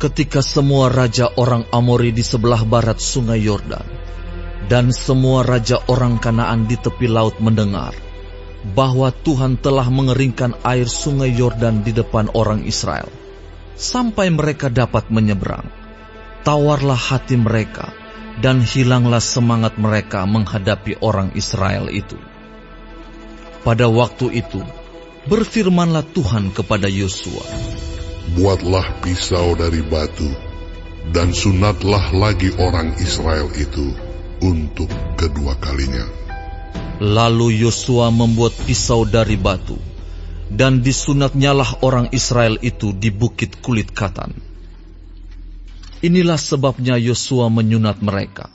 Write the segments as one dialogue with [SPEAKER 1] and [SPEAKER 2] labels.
[SPEAKER 1] Ketika semua raja orang Amori di sebelah barat sungai Yordan dan semua raja orang Kanaan di tepi laut mendengar bahwa Tuhan telah mengeringkan air sungai Yordan di depan orang Israel, sampai mereka dapat menyeberang, tawarlah hati mereka dan hilanglah semangat mereka menghadapi orang Israel itu. Pada waktu itu, berfirmanlah Tuhan kepada Yosua,
[SPEAKER 2] buatlah pisau dari batu, dan sunatlah lagi orang Israel itu untuk kedua kalinya.
[SPEAKER 1] Lalu Yosua membuat pisau dari batu, dan disunatnyalah orang Israel itu di bukit kulit katan. Inilah sebabnya Yosua menyunat mereka.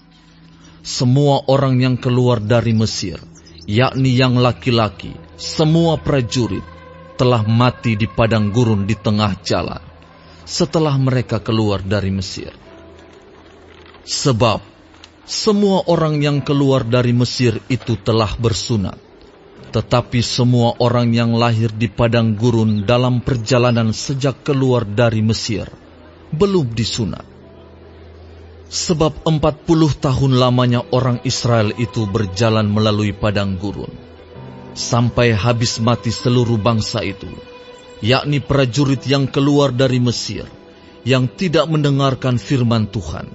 [SPEAKER 1] Semua orang yang keluar dari Mesir, yakni yang laki-laki, semua prajurit, telah mati di padang gurun di tengah jalan setelah mereka keluar dari Mesir. Sebab semua orang yang keluar dari Mesir itu telah bersunat, tetapi semua orang yang lahir di padang gurun dalam perjalanan sejak keluar dari Mesir belum disunat. Sebab 40 tahun lamanya orang Israel itu berjalan melalui padang gurun, sampai habis mati seluruh bangsa itu, yakni prajurit yang keluar dari Mesir, yang tidak mendengarkan firman Tuhan.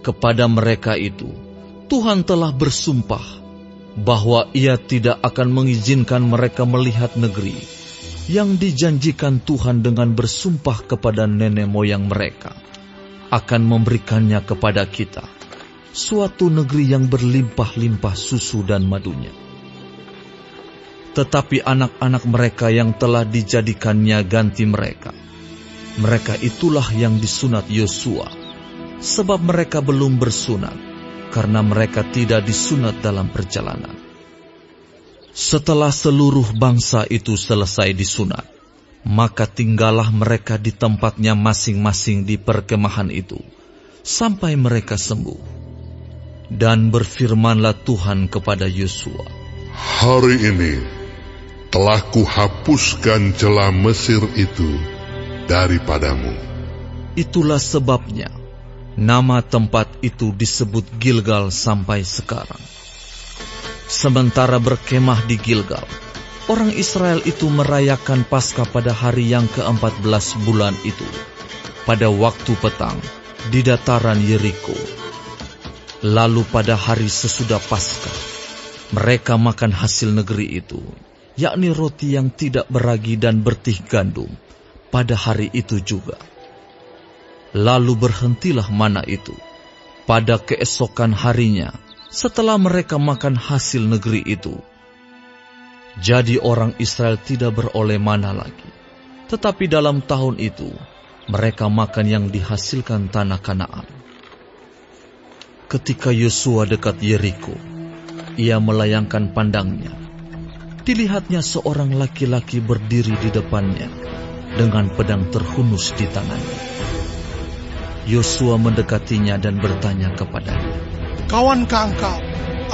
[SPEAKER 1] Kepada mereka itu, Tuhan telah bersumpah bahwa Ia tidak akan mengizinkan mereka melihat negeri yang dijanjikan Tuhan dengan bersumpah kepada nenek moyang mereka, akan memberikannya kepada kita, suatu negeri yang berlimpah-limpah susu dan madunya. Tetapi anak-anak mereka yang telah dijadikannya ganti mereka, mereka itulah yang disunat Yosua, sebab mereka belum bersunat, karena mereka tidak disunat dalam perjalanan. Setelah seluruh bangsa itu selesai disunat, maka tinggallah mereka di tempatnya masing-masing di perkemahan itu, sampai mereka sembuh. Dan berfirmanlah Tuhan kepada Yosua,
[SPEAKER 2] hari ini telah kuhapuskan celah Mesir itu daripadamu.
[SPEAKER 1] Itulah sebabnya nama tempat itu disebut Gilgal sampai sekarang. Sementara berkemah di Gilgal, orang Israel itu merayakan Paskah pada hari yang ke-14 bulan itu, pada waktu petang di dataran Yeriko. Lalu pada hari sesudah Paskah, mereka makan hasil negeri itu, yakni roti yang tidak beragi dan bertih gandum, pada hari itu juga. Lalu berhentilah mana itu pada keesokan harinya setelah mereka makan hasil negeri itu. Jadi orang Israel tidak beroleh mana lagi, tetapi dalam tahun itu mereka makan yang dihasilkan tanah Kanaan. Ketika Yosua dekat Yeriko, ia melayangkan pandangnya. Dilihatnya seorang laki-laki berdiri di depannya dengan pedang terhunus di tangannya. Yosua mendekatinya dan bertanya kepadanya,
[SPEAKER 3] kawankah engkau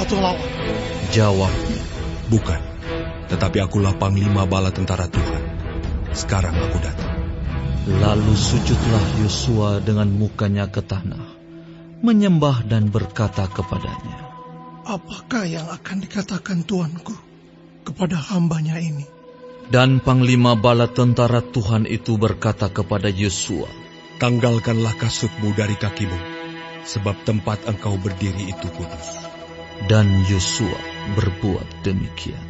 [SPEAKER 3] atau lawan?
[SPEAKER 1] Jawabnya,
[SPEAKER 4] bukan, tetapi akulah panglima bala tentara Tuhan. Sekarang aku datang.
[SPEAKER 1] Lalu sujudlah Yosua dengan mukanya ke tanah, menyembah dan berkata kepadanya,
[SPEAKER 3] apakah yang akan dikatakan Tuanku kepada hambanya ini?
[SPEAKER 1] Dan panglima bala tentara Tuhan itu berkata kepada Yosua,
[SPEAKER 4] tanggalkanlah kasutmu dari kakimu, sebab tempat engkau berdiri itu kudus.
[SPEAKER 1] Dan Yosua berbuat demikian.